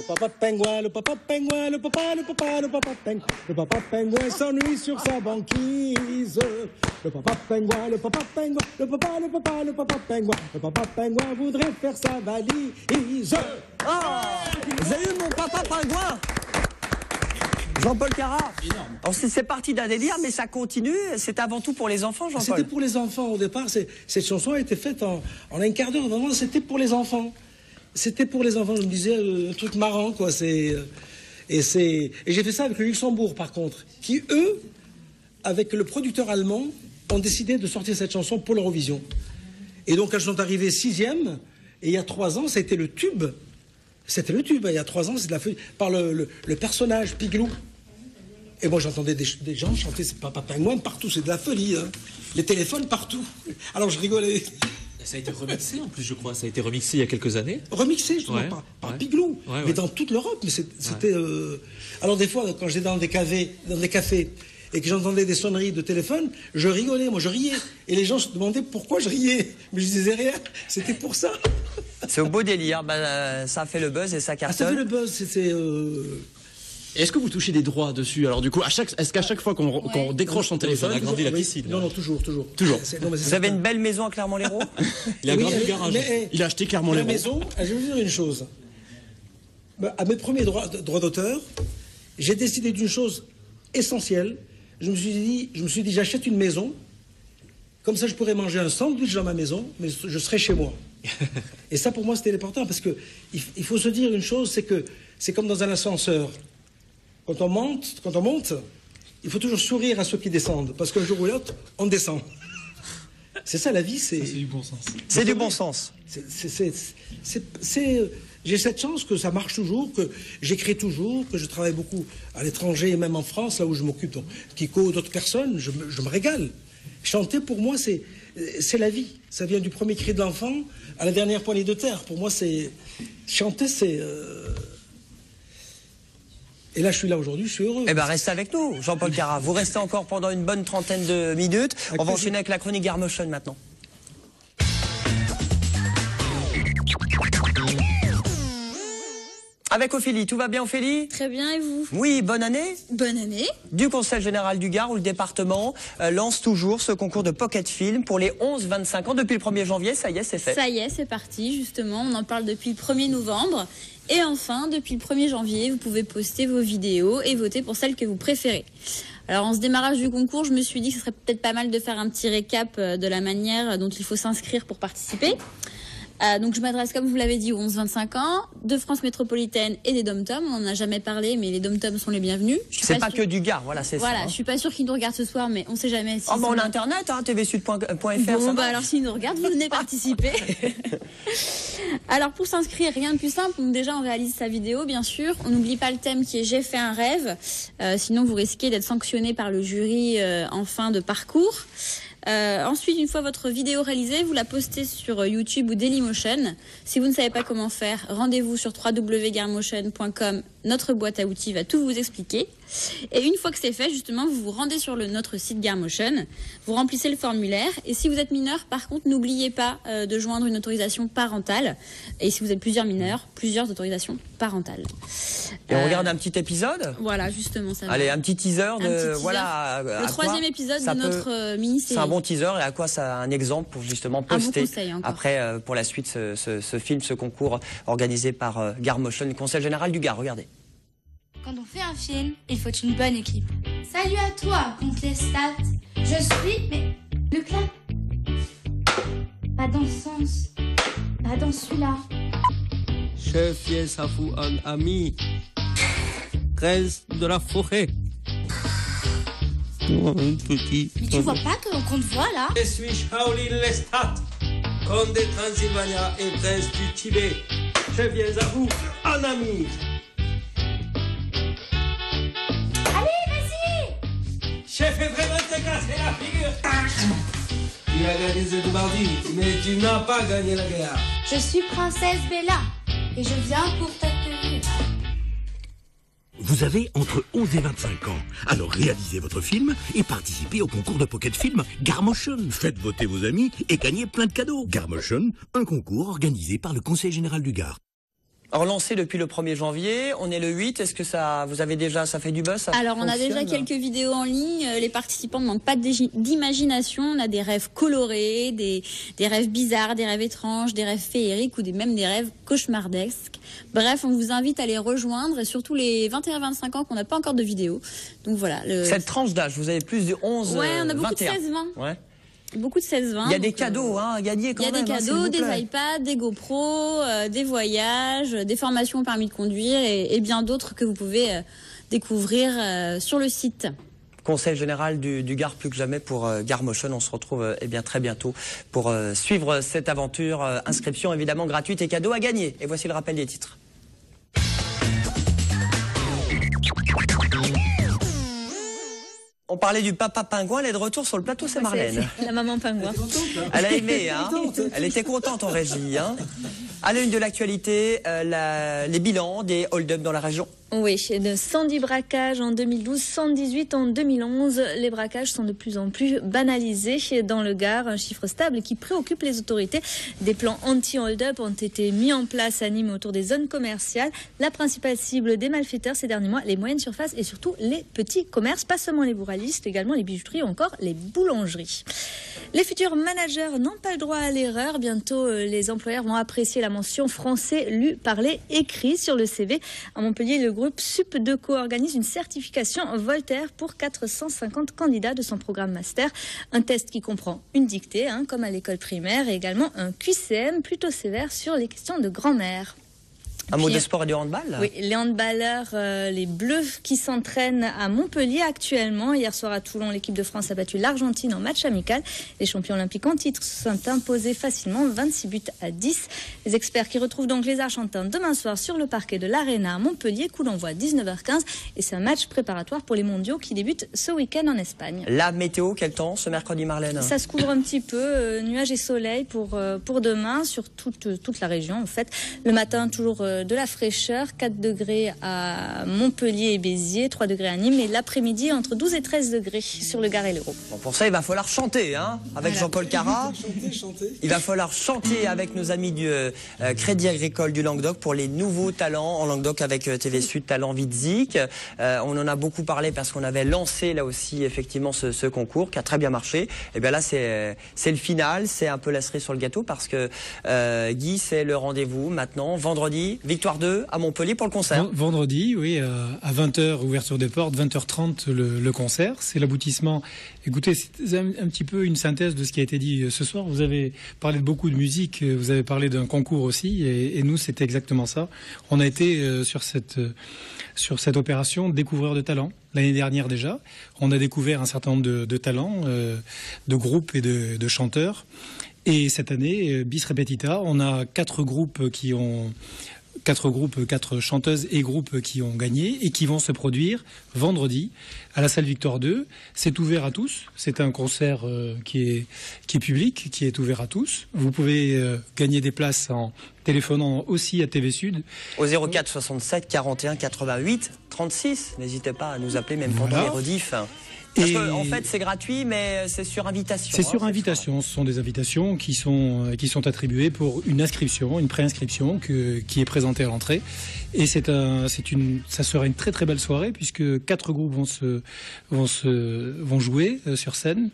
papa pingouin, le papa pingouin, le papa pingouin. Le papa pingouin s'ennuie sur sa banquise. Le papa pingouin, le papa pingouin, le papa pingouin. Le papa pingouin voudrait faire sa valise. Vous avez eu mon papa pingouin, Jean-Paul Carat. Alors c'est parti d'un délire, mais ça continue. C'est avant tout pour les enfants, Jean-Paul. C'était pour les enfants au départ. Cette chanson a été faite en un quart d'heure. Vraiment, c'était pour les enfants. C'était pour les enfants. Je me disais un truc marrant, quoi. Et j'ai fait ça avec le Luxembourg, par contre, qui eux, avec le producteur allemand, ont décidé de sortir cette chanson pour l'Eurovision. Et donc, elles sont arrivées 6e. Et il y a 3 ans, ça a été le tube. C'était le tube. Il y a 3 ans, c'est de la feuille par le personnage Piglou. Et moi, j'entendais des gens chanter c'est Papa Pingouin partout. C'est de la folie. Hein. Les téléphones partout. Alors, je rigolais. Ça a été remixé en plus, je crois. Ça a été remixé il y a quelques années. Remixé, justement, par Piglou. Mais dans toute l'Europe. Mais c'était. Alors, des fois, quand j'étais dans des cafés, et que j'entendais des sonneries de téléphone, je rigolais, moi je riais. Et les gens se demandaient pourquoi je riais. Mais je disais rien, c'était pour ça. C'est au beau délire, ça a fait le buzz et ça cartonne. Ça fait le buzz, Est-ce que vous touchez des droits dessus? Alors du coup, est-ce qu'à chaque fois qu'on décroche son téléphone, on agrandit la piscine? Non, toujours. Vous avez une belle maison à Clermont-Lérault? Il a agrandi le garage. Il a acheté Clermont-Lérault. La maison, je vais vous dire une chose. À mes premiers droits d'auteur, j'ai décidé d'une chose essentielle. Je me suis dit, j'achète une maison, comme ça je pourrais manger un sandwich dans ma maison, mais je serai chez moi. Et ça pour moi c'était important, parce que il faut se dire une chose, c'est que c'est comme dans un ascenseur. Quand on monte, il faut toujours sourire à ceux qui descendent, parce qu'un jour ou l'autre, on descend. C'est ça la vie, c'est du bon sens. C'est du bon sens. J'ai cette chance que ça marche toujours, que j'écris toujours, que je travaille beaucoup à l'étranger et même en France, là où je m'occupe de Kiko, d'autres personnes, je me régale. Chanter, pour moi, c'est la vie. Ça vient du premier cri de l'enfant à la dernière poignée de terre. Pour moi, chanter, c'est... Et là, je suis là aujourd'hui, je suis heureux. Eh bien, restez avec nous, Jean-Paul Carat. Vous restez encore pendant une bonne trentaine de minutes. On va enchaîner avec la chronique Garmotion maintenant. Avec Ophélie, tout va bien Ophélie? Très bien, et vous? Oui, bonne année? Bonne année. Du Conseil général du Gard, où le département lance toujours ce concours de pocket film pour les 11-25 ans. Depuis le 1er janvier, ça y est, c'est fait. Ça y est, c'est parti, justement. On en parle depuis le 1er novembre. Et enfin, depuis le 1er janvier, vous pouvez poster vos vidéos et voter pour celles que vous préférez. Alors, en ce démarrage du concours, je me suis dit que ce serait peut-être pas mal de faire un petit récap de la manière dont il faut s'inscrire pour participer. Donc je m'adresse, comme vous l'avez dit, aux 11-25 ans, de France métropolitaine et des dom-toms. On n'en a jamais parlé, mais les dom-toms sont les bienvenus. C'est pas que du Gard, voilà, c'est ça. Voilà, je suis pas sûre qu'ils nous regardent ce soir, mais on sait jamais. Si on a internet, hein, tvsud.fr. Bon, alors s'ils nous regardent, vous venez participer. Alors pour s'inscrire, rien de plus simple. Donc déjà, on réalise sa vidéo, bien sûr. On n'oublie pas le thème qui est J'ai fait un rêve. Sinon, vous risquez d'être sanctionné par le jury en fin de parcours. Ensuite, une fois votre vidéo réalisée, vous la postez sur YouTube ou Dailymotion. Si vous ne savez pas comment faire, rendez-vous sur www.garmotion.com. Notre boîte à outils va tout vous expliquer. Et une fois que c'est fait, justement, vous vous rendez sur notre site Garmotion, vous remplissez le formulaire. Et si vous êtes mineur, par contre, n'oubliez pas de joindre une autorisation parentale. Et si vous êtes plusieurs mineurs, plusieurs autorisations parentales. Et on regarde un petit épisode. Voilà, justement, ça va. Allez, un petit teaser de voilà. Le 3e épisode de notre mini-série. C'est un bon teaser et à quoi ça un exemple pour justement poster après pour la suite ce film, ce concours organisé par Garmotion, Conseil général du Gard. Regardez. Quand on fait un film, il faut une bonne équipe. Salut à toi, contre les stats. Je suis... Mais... Le clap. Pas dans ce sens. Pas dans celui-là. Chef Yesafou un ami. Reste de la forêt. Oh, petit. Mais tu vois pas qu'on te voit là? Je suis Shaolin Lestat, comte de Transylvania et prince du Tibet. Je viens à vous, un ami. Allez, vas-y! Chef est vraiment te casser la figure. Tu as gagné ce mardi, mais tu n'as pas gagné la guerre. Je suis princesse Bella et je viens pour t'accueillir. Vous avez entre 11 et 25 ans. Alors réalisez votre film et participez au concours de Pocket Film Garmotion. Faites voter vos amis et gagnez plein de cadeaux. Garmotion, un concours organisé par le Conseil général du Gard. Relancé depuis le 1er janvier, on est le 8, est-ce que ça fait du buzz? Alors on a déjà quelques vidéos en ligne, les participants ne manquent pas d'imagination, on a des rêves colorés, des rêves bizarres, des rêves étranges, des rêves féeriques ou même des rêves cauchemardesques. Bref, on vous invite à les rejoindre et surtout les 21-25 ans qu'on n'a pas encore de vidéo. Donc voilà. Cette tranche d'âge, vous avez plus de 11, ouais, on a beaucoup 21. de 16-20. Ouais. Beaucoup de 16-20. Il y a des cadeaux à gagner quand même. Il y a des cadeaux, des iPads, des GoPro, des voyages, des formations au permis de conduire et bien d'autres que vous pouvez découvrir sur le site. Conseil général du Gard plus que jamais pour Garmotion. On se retrouve très bientôt pour suivre cette aventure. Inscription évidemment gratuite et cadeaux à gagner. Et voici le rappel des titres. On parlait du papa pingouin, elle est de retour sur le plateau, c'est Marlène. La maman pingouin. Elle a aimé, hein. Elle était contente en régie, hein. À l'une de l'actualité, les bilans des hold-up dans la région. Oui, de 110 braquages en 2012, 118 en 2011. Les braquages sont de plus en plus banalisés dans le Gard, un chiffre stable qui préoccupe les autorités. Des plans anti-hold-up ont été mis en place à Nîmes autour des zones commerciales. La principale cible des malfaiteurs ces derniers mois, les moyennes surfaces et surtout les petits commerces, pas seulement les buralistes, également les bijouteries ou encore les boulangeries. Les futurs managers n'ont pas le droit à l'erreur. Bientôt, les employeurs vont apprécier la mention français lu, parlé, écrit sur le CV. À Montpellier, le groupe Supdeco organise une certification Voltaire pour 450 candidats de son programme master. Un test qui comprend une dictée, comme à l'école primaire, et également un QCM plutôt sévère sur les questions de grand-mère. Un mot de sport et du handball? Oui, les handballeurs, les Bleus qui s'entraînent à Montpellier actuellement. Hier soir à Toulon, l'équipe de France a battu l'Argentine en match amical. Les champions olympiques en titre se sont imposés facilement 26-10. Les experts qui retrouvent donc les Argentins demain soir sur le parquet de l'Arena à Montpellier. Coup d'envoi 19h15 et c'est un match préparatoire pour les mondiaux qui débutent ce week-end en Espagne. La météo, quel temps ce mercredi, Marlène? Ça se couvre un petit peu, nuages et soleil pour demain sur toute la région en fait. Le matin toujours de la fraîcheur, 4 degrés à Montpellier et Béziers, 3 degrés à Nîmes et l'après-midi entre 12 et 13 degrés sur le Gard et l'Hérault. Bon, pour ça, il va falloir chanter avec Jean-Paul Carat. Il va falloir chanter avec nos amis du Crédit Agricole du Languedoc pour les nouveaux talents en Languedoc avec TV Sud Talent Vitzik. On en a beaucoup parlé parce qu'on avait lancé là aussi effectivement ce concours qui a très bien marché. Et bien là, c'est le final, c'est un peu la cerise sur le gâteau parce que Guy, c'est le rendez-vous maintenant, vendredi, Victoire 2 à Montpellier pour le concert. Vendredi, oui, à 20h, ouverture des portes, 20h30 le concert. C'est l'aboutissement. Écoutez, c'est un petit peu une synthèse de ce qui a été dit ce soir. Vous avez parlé de beaucoup de musique, vous avez parlé d'un concours aussi, et nous, c'était exactement ça. On a été sur cette opération découvreur de talents. L'année dernière déjà, on a découvert un certain nombre de talents, de groupes et de chanteurs. Et cette année, bis repetita, on a 4 chanteuses et groupes qui ont gagné et qui vont se produire vendredi à la salle Victoire 2. C'est ouvert à tous. C'est un concert qui est public, qui est ouvert à tous. Vous pouvez gagner des places en téléphonant aussi à TV Sud. Au 04 67 41 88 36. N'hésitez pas à nous appeler même pendant les rediffs. Parce qu'en fait, c'est gratuit, mais c'est sur invitation. C'est sur invitation. Ce sont des invitations qui sont attribuées pour une inscription, une préinscription qui est présentée à l'entrée. Et ça sera une très très belle soirée puisque 4 groupes vont jouer sur scène.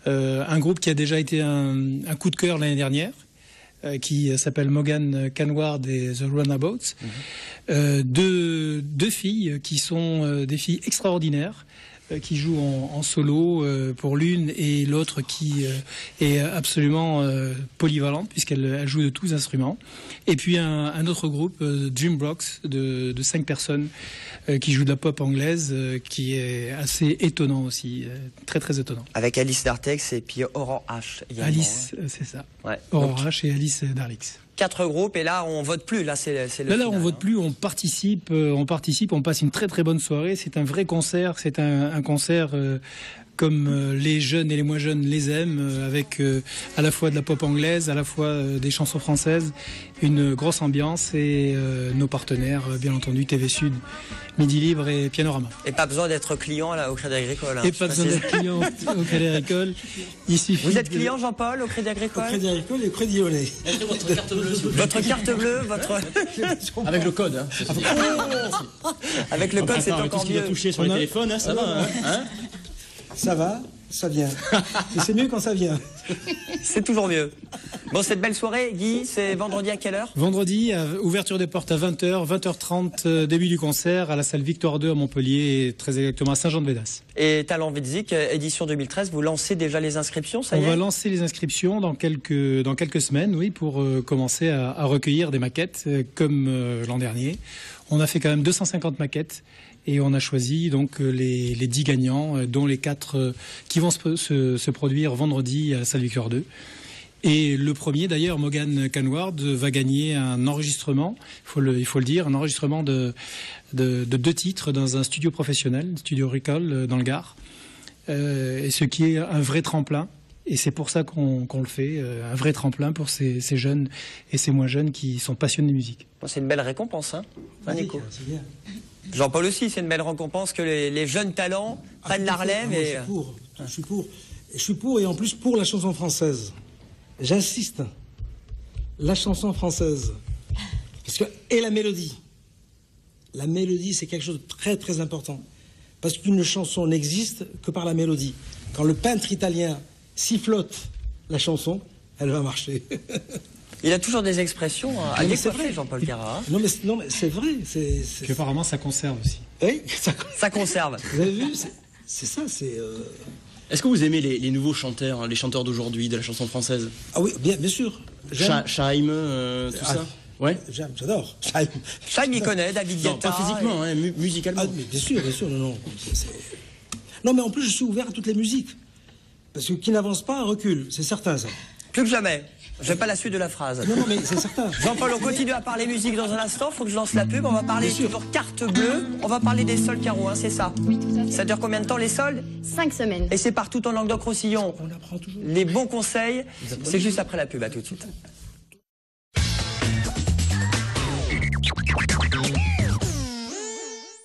Un groupe qui a déjà été un coup de cœur l'année dernière, qui s'appelle Morgan Canward et The Runabouts. Deux filles qui sont des filles extraordinaires, qui jouent en solo pour l'une et l'autre qui est absolument polyvalente puisqu'elle joue de tous instruments. Et puis un autre groupe, Dream Blocks, de 5 personnes qui jouent de la pop anglaise, qui est assez étonnant aussi, très très étonnant. Avec Alice Dartex et puis Aurore H. Également. Alice, c'est ça. Ouais. Aurore H et Alice Darlix. 4 groupes et là on vote plus, là c'est le final. Là on vote plus, on participe, on passe une très très bonne soirée. C'est un vrai concert, c'est un concert comme les jeunes et les moins jeunes les aiment, avec à la fois de la pop anglaise, à la fois des chansons françaises, une grosse ambiance et nos partenaires, bien entendu, TV Sud, Midi Libre et Pianorama. Et pas besoin d'être client là, au Crédit Agricole. Hein, et pas besoin d'être client au Crédit Agricole. Il suffit. Vous êtes client, Jean-Paul, au Crédit Agricole? Au Crédit Agricole et au Crédit Lyonnais. Votre carte bleue. Votre carte bleue, votre... Avec le code. Hein, avec le code, c'est encore tout ce qui mieux. va toucher sur les téléphones, hein, ça va. Hein ça va, ça vient. Mais c'est mieux quand ça vient. C'est toujours mieux. Bon, cette belle soirée, Guy, c'est vendredi à quelle heure? Vendredi, ouverture des portes à 20h, 20h30, début du concert à la salle Victor II à Montpellier, et très exactement à Saint-Jean-de-Védas. Et Talent Widzik, édition 2013, vous lancez déjà les inscriptions, ça y est? On va lancer les inscriptions dans quelques semaines, oui, pour commencer à recueillir des maquettes, comme l'an dernier. On a fait quand même 250 maquettes. Et on a choisi donc les 10 gagnants, dont les 4 qui vont se produire vendredi à la salle Victor II. Et le premier, d'ailleurs, Morgan Canward, va gagner un enregistrement, il faut le dire, un enregistrement de 2 titres dans un studio professionnel, Studio Recall, dans le Gard. Et ce qui est un vrai tremplin. Et c'est pour ça qu'on le fait, un vrai tremplin pour ces jeunes et ces moins jeunes qui sont passionnés de musique. Bon, c'est une belle récompense, hein, Nico? C'est bien. Jean-Paul aussi, c'est une belle récompense que les jeunes talents prennent la relève. Et... Je suis pour et en plus pour la chanson française. J'insiste. La chanson française. Parce que, et la mélodie. La mélodie, c'est quelque chose de très très important. Parce qu'une chanson n'existe que par la mélodie. Quand le peintre italien sifflote la chanson, elle va marcher. Il a toujours des expressions à décoiffer, Jean-Paul Cara. Non mais c'est vrai. Apparemment, ça conserve aussi. Oui, ça conserve. Vous avez vu? C'est ça, c'est... Est-ce que vous aimez les nouveaux chanteurs, les chanteurs d'aujourd'hui, de la chanson française? Ah oui, bien sûr. Chaim, tout ça? Ouais. J'adore. Chaim, il connaît, David Guetta. Non, pas physiquement, hein, musicalement. Ah, mais bien sûr, non. Non, mais en plus, je suis ouvert à toutes les musiques. Parce que qui n'avance pas recule, c'est certain, ça. Plus que jamais. Je n'ai pas la suite de la phrase. Non, mais c'est certain. Jean-Paul, on continue à parler musique dans un instant. Il faut que je lance la pub. On va parler toujours carte bleue. On va parler des soldes, Caro, hein, c'est ça? Oui, tout à fait. Ça dure combien de temps, les soldes? 5 semaines. Et c'est partout en Languedoc-Roussillon. On apprend toujours. Les bons conseils, c'est juste après la pub. À tout de suite.